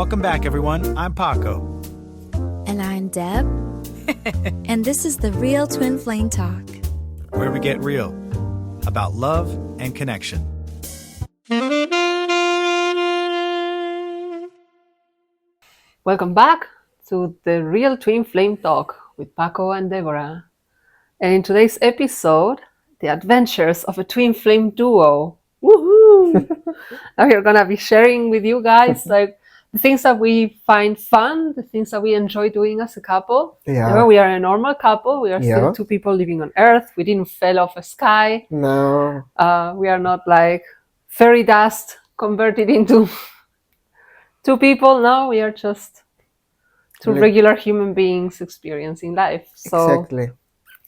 Welcome back, everyone. I'm Paco. And I'm Deb. And this is the Real Twin Flame Talk, where we get real about love and connection. Welcome back to the Real Twin Flame Talk with Paco and Déborah. And in today's episode, the adventures of a twin flame duo. Woohoo! Now we're gonna be sharing with you guys like the things that we find fun, the things that we enjoy doing as a couple. Yeah. Remember, we are a normal couple. We are still two people living on Earth. We didn't fall off a sky. No. We are not like fairy dust converted into two people. No, we are just two regular human beings experiencing life. So exactly.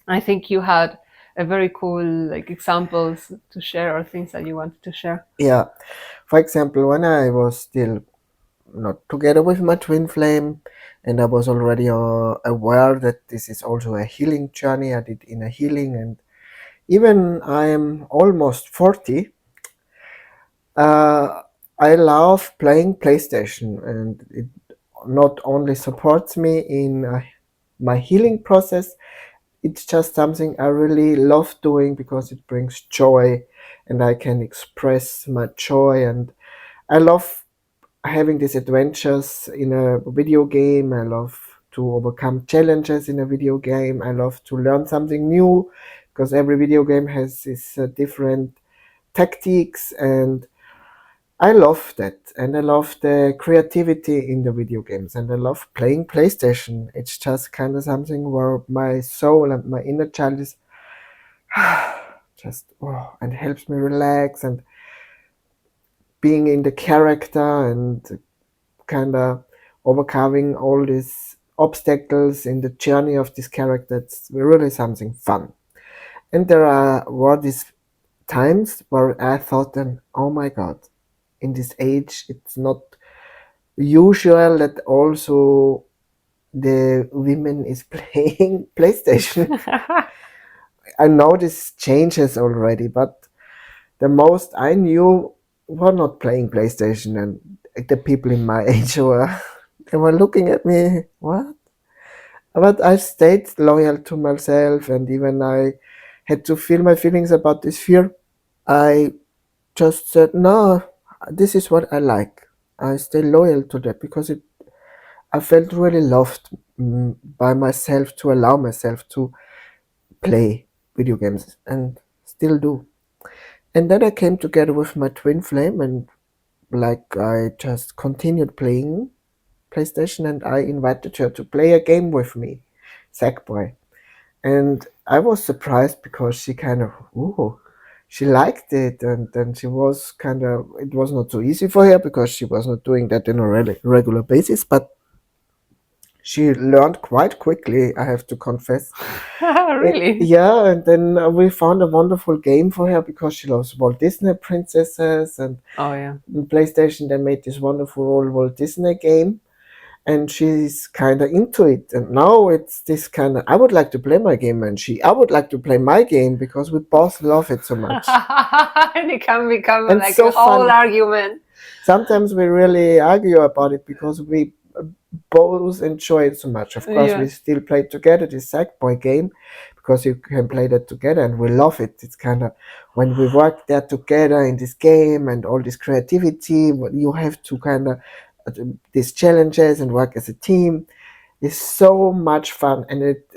I think you had a very cool examples to share or things that you wanted to share. Yeah. For example, when I was still not together with my twin flame and I was already aware that this is also a healing journey, I did inner healing, and even I am almost 40, I love playing PlayStation, and it not only supports me in my healing process, it's just something I really love doing because it brings joy and I can express my joy, and I love having these adventures in a video game. I love to overcome challenges in a video game. I love to learn something new because every video game has its different tactics, and I love that, and I love the creativity in the video games, and I love playing PlayStation. It's just kind of something where my soul and my inner child is just and helps me relax, and being in the character and kind of overcoming all these obstacles in the journey of this character. It's really something fun. And were these times where I thought then, oh my God, in this age, it's not usual that also the women is playing PlayStation. I know this changes already, but the most I knew were not playing PlayStation, and the people in my age they were looking at me, what? But I stayed loyal to myself, and even I had to feel my feelings about this fear. I just said, no, this is what I like. I stay loyal to that because I felt really loved by myself to allow myself to play video games, and still do. And then I came together with my twin flame, and I just continued playing PlayStation, and I invited her to play a game with me, Sackboy. And I was surprised because she kind of, she liked it, and then she was it was not so easy for her because she was not doing that on a regular basis, but she learned quite quickly, I have to confess. Really? Yeah, and then we found a wonderful game for her because she loves Walt Disney princesses, and in PlayStation they made this wonderful old Walt Disney game, and she's kind of into it. And now it's this kind of, I would like to play my game, and I would like to play my game because we both love it so much. And it can become and like so a whole fun. argument. Sometimes we really argue about it because we both enjoy it so much. Of course, we still play together this Sackboy game because you can play that together, and we love it. It's kind of when we work there together in this game and all this creativity, you have to kind of these challenges and work as a team is so much fun, and it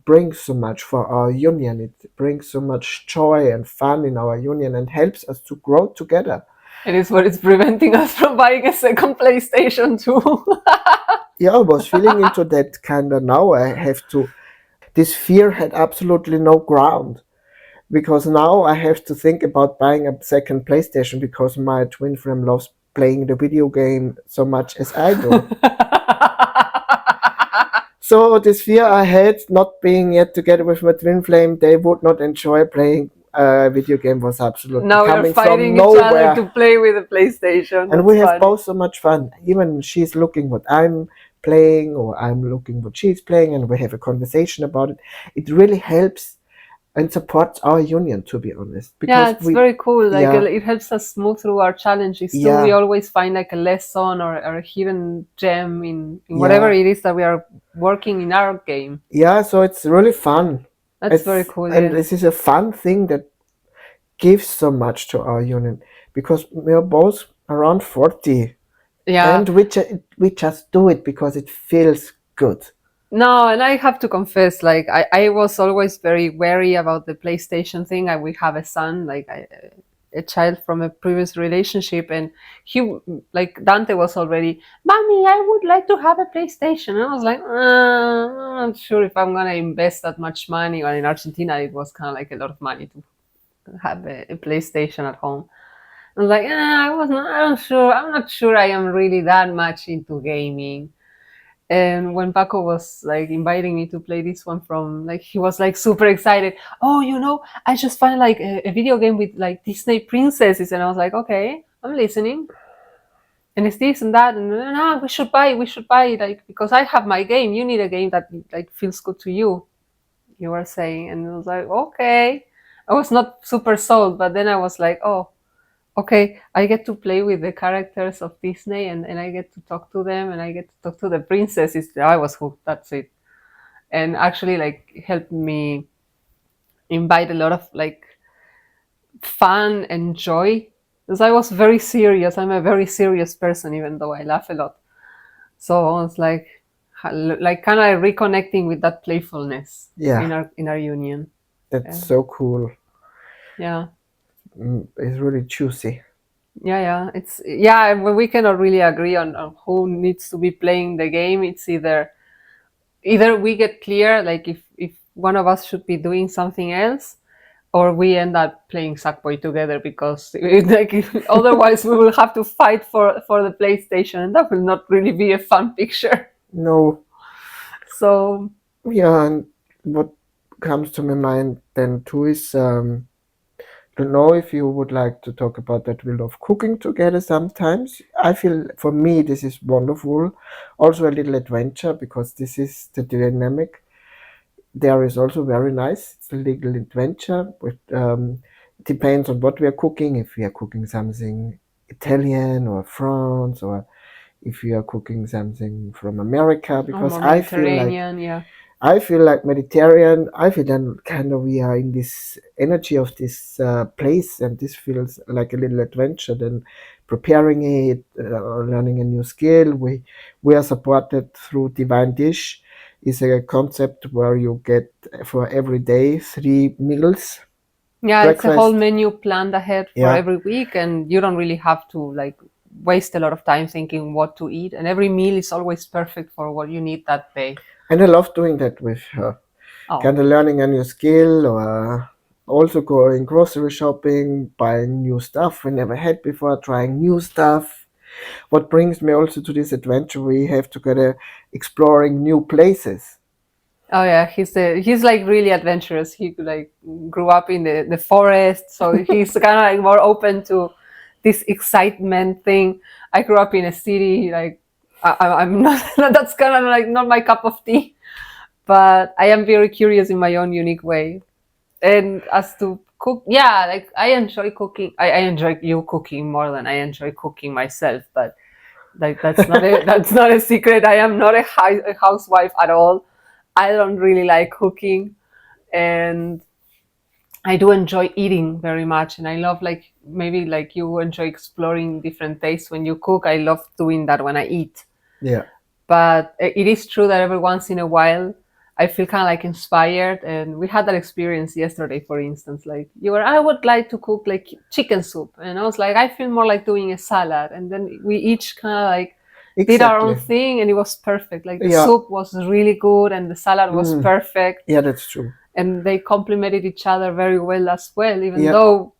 brings so much for our union. It brings so much joy and fun in our union and helps us to grow together. It is what is preventing us from buying a second PlayStation too. Yeah, I was feeling into that kind of now. I have to. This fear had absolutely no ground because now I have to think about buying a second PlayStation because my twin flame loves playing the video game so much as I do. So this fear I had, not being yet together with my twin flame, they would not enjoy playing a video game, was absolutely now coming we're fighting from nowhere. each other to play with a PlayStation. And we have both so much fun. Even she's looking what I'm playing, or I'm looking what she's playing, and we have a conversation about it. It really helps and supports our union, to be honest. Yeah, it's very cool. Like yeah, it helps us move through our challenges too. Yeah. We always find like a lesson or a hidden gem in Yeah. whatever it is that we are working in our game. yeah, so it's really fun. That's very cool. And Yeah. this is a fun thing that gives so much to our union, because we are both around 40, Yeah. and we just do it because it feels good. No, and I have to confess, like I was always very wary about the PlayStation thing. We have a son, like a child from a previous relationship, and he, like Dante, was already, "Mommy, I would like to have a PlayStation." And I was like, I'm not sure if I'm gonna invest that much money. Well, in Argentina, it was kind of like a lot of money to have a PlayStation at home. I was like, I'm not sure I am really that much into gaming. And when Paco was like inviting me to play this one from, like, he was like super excited. Oh, I just found like a video game with like Disney princesses. And I was like, okay, I'm listening. And it's this and that. And no, we should buy it. Like, because I have my game. You need a game that like feels good to you. You were saying. And I was like, okay. I was not super sold, but then I was like, oh, okay, I get to play with the characters of Disney, and I get to talk to them, and I get to talk to the princesses. I was hooked. That's it. And actually, like, helped me invite a lot of like fun and joy, because I was very serious. I'm a very serious person, even though I laugh a lot. So I was like kind of reconnecting with that playfulness in our union. That's so cool. Yeah. It's really juicy. Yeah, we cannot really agree on who needs to be playing the game. It's either we get clear, like if one of us should be doing something else, or we end up playing Sackboy together, because otherwise we will have to fight for the PlayStation, and that will not really be a fun picture. No. So yeah, and what comes to my mind then too is don't know if you would like to talk about that we love cooking together sometimes. I feel for me this is wonderful. Also a little adventure, because this is the dynamic. There is also very nice. It's a little adventure, but depends on what we are cooking. If we are cooking something Italian or France, or if we are cooking something from America, because I feel like Mediterranean. I feel then kind of we are in this energy of this place, and this feels like a little adventure. Then preparing it, learning a new skill. We are supported through Divine Dish. Is a concept where you get for every day 3 meals. Yeah, breakfast. It's a whole menu planned ahead for every week, and you don't really have to like waste a lot of time thinking what to eat. And every meal is always perfect for what you need that day. And I love doing that with her. Kind of learning a new skill, or also going grocery shopping, buying new stuff we never had before, trying new stuff. What brings me also to this adventure we have together, exploring new places. Oh yeah, he's like really adventurous. He like grew up in the forest, so he's kind of like more open to this excitement thing. I grew up in a city, like I'm not. That's kind of like not my cup of tea, but I am very curious in my own unique way. And as to cook, yeah, like I enjoy cooking. I enjoy you cooking more than I enjoy cooking myself, but like that's not a secret. I am not a housewife at all. I don't really like cooking, and I do enjoy eating very much. And I love, like, maybe like you enjoy exploring different tastes when you cook. I love doing that when I eat. Yeah. But it is true that every once in a while I feel kind of like inspired. And we had that experience yesterday, for instance, like I would like to cook like chicken soup. And I was like, I feel more like doing a salad. And then we each kind of like did our own thing, and it was perfect. Like the soup was really good and the salad was perfect. Yeah, that's true. And they complemented each other very well as well, even though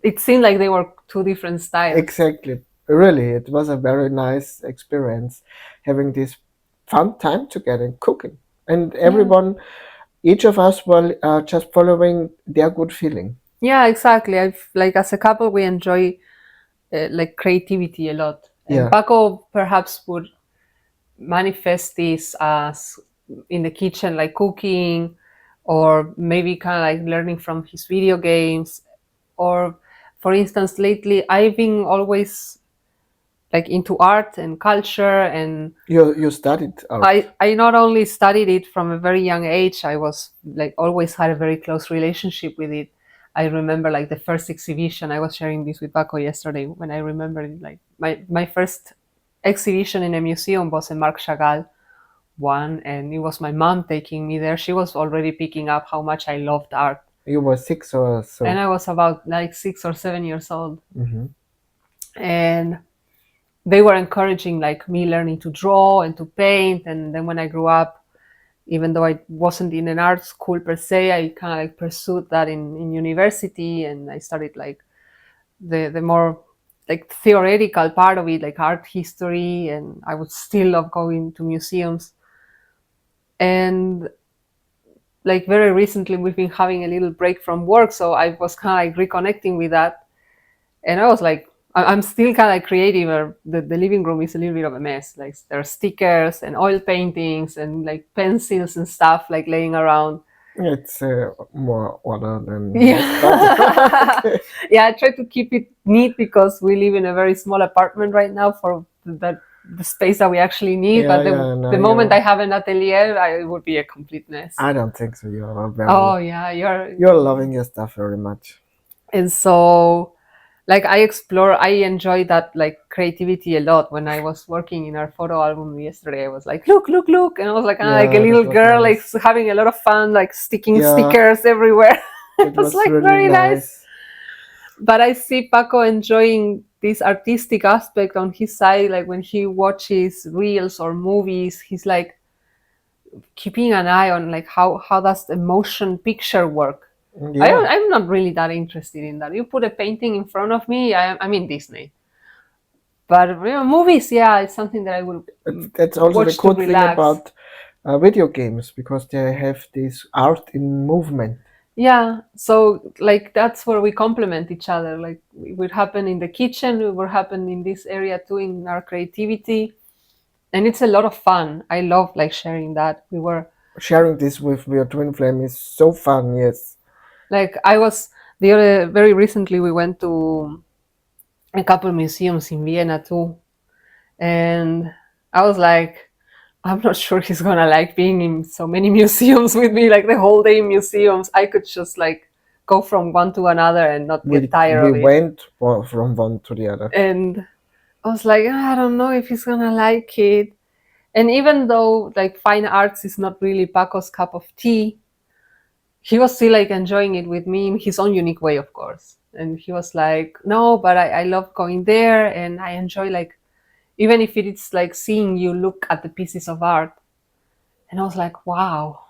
it seemed like they were two different styles. Exactly. Really, it was a very nice experience having this fun time together and cooking. And everyone, each of us were just following their good feeling. Yeah, exactly. Like as a couple, we enjoy like creativity a lot. And Paco perhaps would manifest this as in the kitchen, like cooking, or maybe kind of like learning from his video games. Or for instance, lately I've been always like into art and culture, and You studied art. I not only studied it from a very young age, I was like always had a very close relationship with it. I remember like the first exhibition, I was sharing this with Paco yesterday when I remembered it, like my first exhibition in a museum was a Marc Chagall one, and it was my mom taking me there. She was already picking up how much I loved art. You were 6 or so. And I was about like 6 or 7 years old. Mhm. And they were encouraging like me learning to draw and to paint. And then when I grew up, even though I wasn't in an art school per se, I kind of like pursued that in university, and I started like the more like theoretical part of it, like art history, and I would still love going to museums. And like very recently we've been having a little break from work, so I was kind of like reconnecting with that, and I was like, I'm still kind of like creative. The living room is a little bit of a mess. Like there are stickers and oil paintings and like pencils and stuff like laying around. It's more order than Yeah. Yeah, I try to keep it neat because we live in a very small apartment right now for the space that we actually need. Yeah, But no, the moment I have an atelier, it would be a complete mess. I don't think so. You're very. Oh yeah, You're loving your stuff very much. and so like I enjoy that like creativity a lot. When I was working in our photo album yesterday, I was like, look, and I was like, like a Yeah, little that was girl, nice. like having a lot of fun, like sticking Yeah. stickers everywhere. It It was like really very nice. But I see Paco enjoying this artistic aspect on his side. Like when he watches reels or movies, he's like keeping an eye on like how does the motion picture work. Yeah. I'm not really that interested in that. You put a painting in front of me, I'm in Disney. But movies, yeah, it's something that I will That's also the watch to good thing relax. about video games, because they have this art in movement. Yeah, so like that's where we complement each other. Like it would happen in the kitchen, it would happen in this area too, in our creativity, and it's a lot of fun. I love like sharing that. We were Sharing this with your twin flame is so fun. Yes. like I was the other very recently we went to a couple museums in Vienna too, and I was like, I'm not sure he's gonna like being in so many museums with me, like the whole day in museums. I could just like go from one to another and not get tired of it. We went from one to the other. And I was like, I don't know if he's gonna like it. And even though like fine arts is not really Paco's cup of tea, he was still like enjoying it with me in his own unique way, of course. And he was like, no, but I love going there, and I enjoy like, even if it's like seeing you look at the pieces of art. And I was like, wow.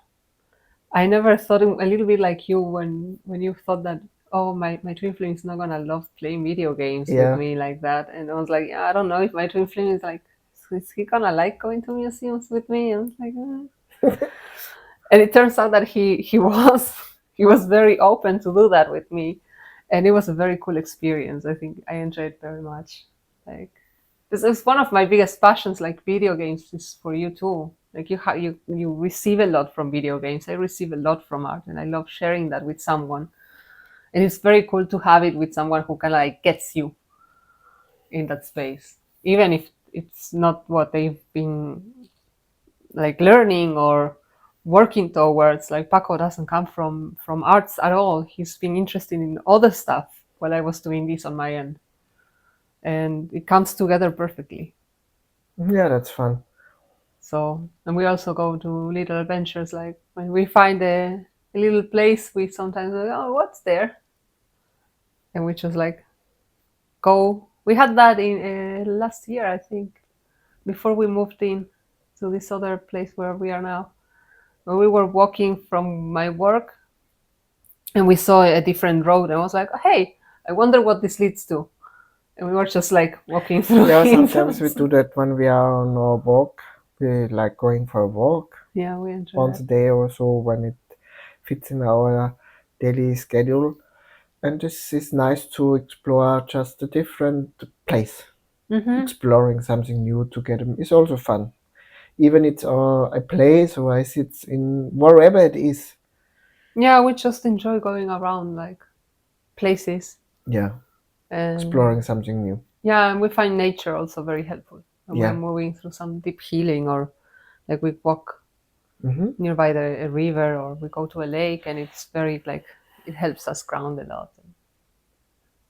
I never thought a little bit like you when you thought that, oh, my twin flame is not gonna love playing video games with me like that. And I was like, yeah, I don't know if my twin flame is like, is he gonna like going to museums with me? And I was like, and it turns out that he was very open to do that with me, and it was a very cool experience. I think I enjoyed it very much. Like this is one of my biggest passions. Like video games is for you too. Like you receive a lot from video games. I receive a lot from art, and I love sharing that with someone. And it's very cool to have it with someone who kind of like gets you in that space, even if it's not what they've been like learning or working towards. Like Paco doesn't come from arts at all. He's been interested in other stuff while I was doing this on my end, and it comes together perfectly. Yeah, that's fun. So, and we also go to little adventures. Like when we find a little place, we sometimes go, oh, what's there? And we just like go. We had that in last year, I think, before we moved in to this other place where we are now. When we were walking from my work and we saw a different road, and I was like, hey, I wonder what this leads to. And we were just like walking through. Yeah, sometimes we do that when we are on our walk. We like going for a walk. Yeah, we enjoy once that. a day or so when it fits in our daily schedule. And this is nice to explore just a different place. Exploring something new together is also fun. Even it's a place or it's in wherever it is. Yeah, we just enjoy going around like places, Yeah, and exploring something new. yeah, and we find nature also very helpful when we're Yeah. moving through some deep healing, or like we walk Hmm. nearby a river, or we go to a lake, and it's very like it helps us ground a lot.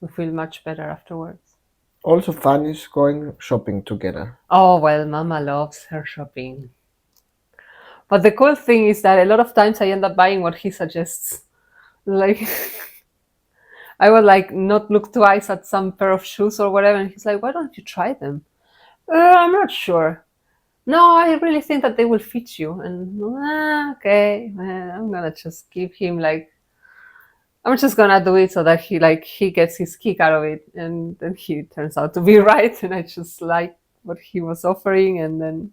We feel much better afterwards. Also fun is going shopping together. Oh well, Mama loves her shopping. But the cool thing is that a lot of times I end up buying what he suggests. Like I would like not look twice at some pair of shoes or whatever, and he's like, "Why don't you try them?" I'm not sure. No, I really think that they will fit you. And okay, I'm gonna just give him like I'm just gonna do it so that he gets his kick out of it, and then he turns out to be right, and I just like what he was offering, and then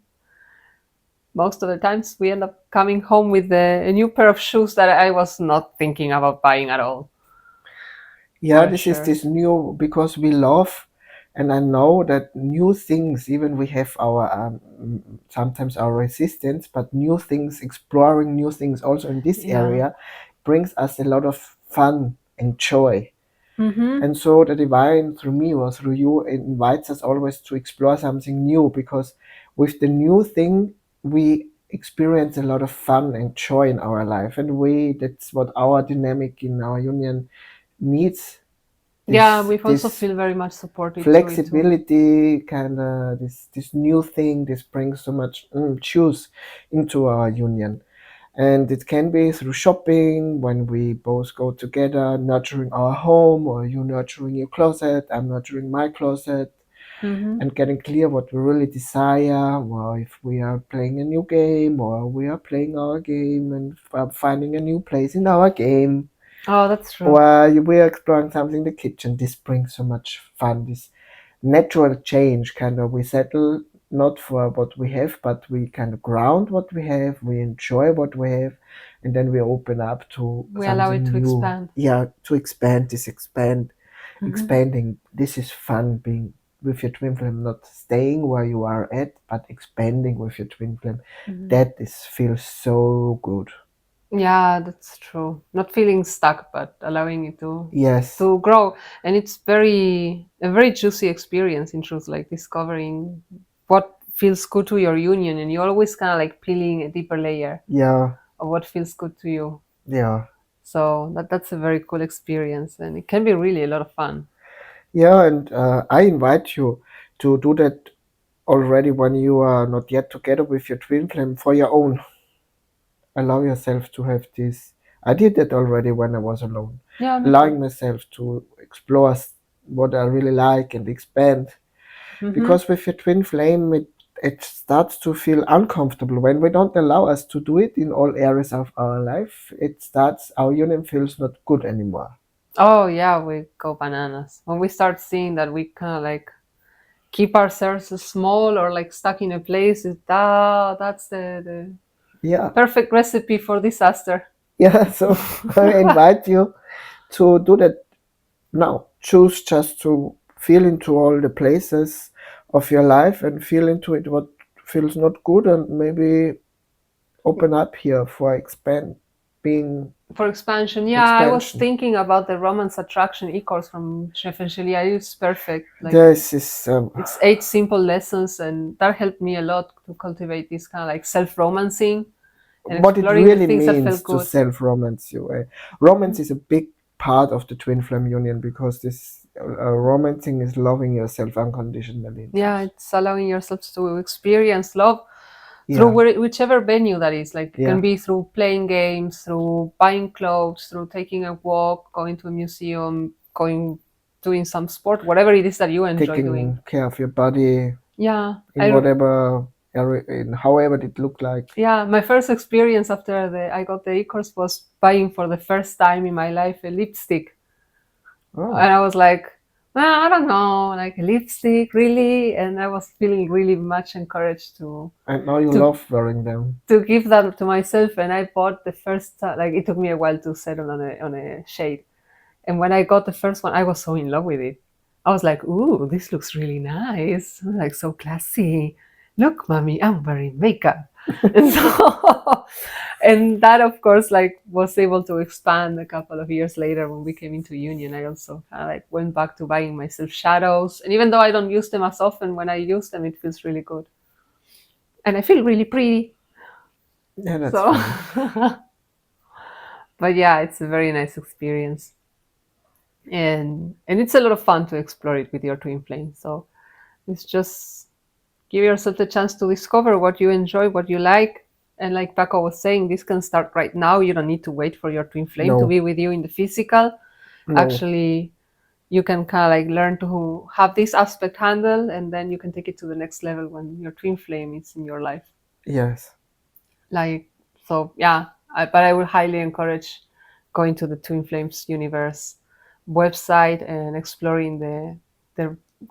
most of the times we end up coming home with a new pair of shoes that I was not thinking about buying at all. Yeah, Or a this is shirt. this new because we love, and I know that new things, even we have our sometimes our resistance, but new things, exploring new things also in this Yeah. area brings us a lot of fun and joy. Mm-hmm. And so the divine through me or through you invites us always to explore something new, because with the new thing we experience a lot of fun and joy in our life, and that's what our dynamic in our union needs. Yeah, this we've also this feel very much supported through it too. flexibility, kind of this new thing, this brings so much juice into our union. And it can be through shopping, when we both go together, nurturing our home, or you nurturing your closet, I'm nurturing my closet, Mm-hmm. and getting clear what we really desire, or if we are playing a new game, or we are playing our game and finding a new place in our game, Oh, that's true. or we are exploring something in the kitchen. This brings so much fun, this natural change, kind of we settle not for what we have, but we kind of ground what we have, we enjoy what we have, and then we open up to We allow it something to new. expand. Yeah, to Mm-hmm. expanding. This is fun, being with your twin flame, not staying where you are at, but expanding with your twin flame. Mm-hmm. That is feels so good. Yeah, that's true. Not feeling stuck, but allowing it Yes. to grow. And it's a very juicy experience in truth, like discovering what feels good to your union, and you're always kind of like peeling a deeper layer Yeah. of what feels good to you. Yeah. So that's a very cool experience, and it can be really a lot of fun. Yeah, and I invite you to do that already when you are not yet together with your twin flame for your own. Allow yourself to have this. I did that already when I was alone. Yeah, me too. Allowing myself to explore what I really like and expand. Mm-hmm. Because with your twin flame, it starts to feel uncomfortable when we don't allow us to do it in all areas of our life. Our union feels not good anymore. Oh yeah, we go bananas when we start seeing that we kind of like keep ourselves small or like stuck in a place. That's the Yeah, perfect recipe for disaster. yeah. So I invite you to do that now. Choose just to feel into all the places of your life and feel into it what feels not good, and maybe open up here for For expansion, yeah, I was expansion. thinking about the Romance Attraction e-course from Chef and Shelia. It's perfect. Like This is it's 8 simple lessons, and that helped me a lot to cultivate this kind of like self-romancing and what it exploring the really things that means felt to good. self-romance you. Romance is a big part of the twin flame union, because this romancing is loving yourself unconditionally. Yeah, it's allowing yourself to experience love through Yeah, whichever venue that is. Like it can yeah. be through playing games, through buying clothes, through taking a walk, going to a museum, going doing some sport, whatever it is that you enjoy doing. Taking care of your body Yeah, in whatever area, in however it looked like. yeah. My first experience after I got the e-course was buying for the first time in my life a lipstick, Oh, and I was like, well, I don't know, like a lipstick, really, and I was feeling really much encouraged and now you to love wearing them. give that to myself. And I bought the first like it took me a while to settle on a shade, and when I got the first one I was so in love with it. I was like, ooh, this looks really nice, like so classy. Look, mommy, I'm wearing makeup. And so And that, of course, like was able to expand a couple of years later when we came into union. I also kind of like went back to buying myself shadows, and even though I don't use them as often, when I use them, it feels really good, and I feel really pretty. Yeah, that's So, fine. but yeah, it's a very nice experience, and it's a lot of fun to explore it with your twin flame. So it's just give yourself the chance to discover what you enjoy, what you like. And like Paco was saying, this can start right now. You don't need to wait for your twin flame to No, be with you in the physical. no, Actually, you can kind of like learn to have this aspect handled, and then you can take it to the next level when your twin flame is in your life. yes, Like, so yeah, but I would highly encourage going to the Twin Flames Universe website and exploring the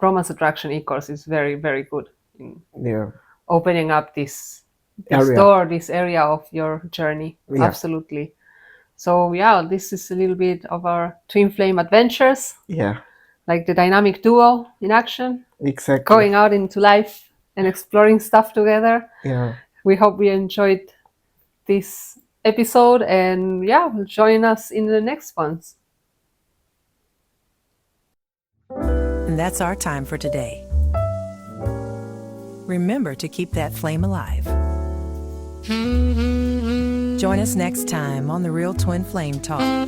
Romance Attraction e-course is very, very good in yeah, opening up this area, door, this area of your journey. yeah, Absolutely. So yeah, this is a little bit of our twin flame adventures, yeah, like the dynamic duo in action, exactly, going out into life and exploring stuff together. yeah. We hope you enjoyed this episode, and yeah, join us in the next ones. And that's our time for today. Remember to keep that flame alive. Join us next time on The Real Twin Flame Talk.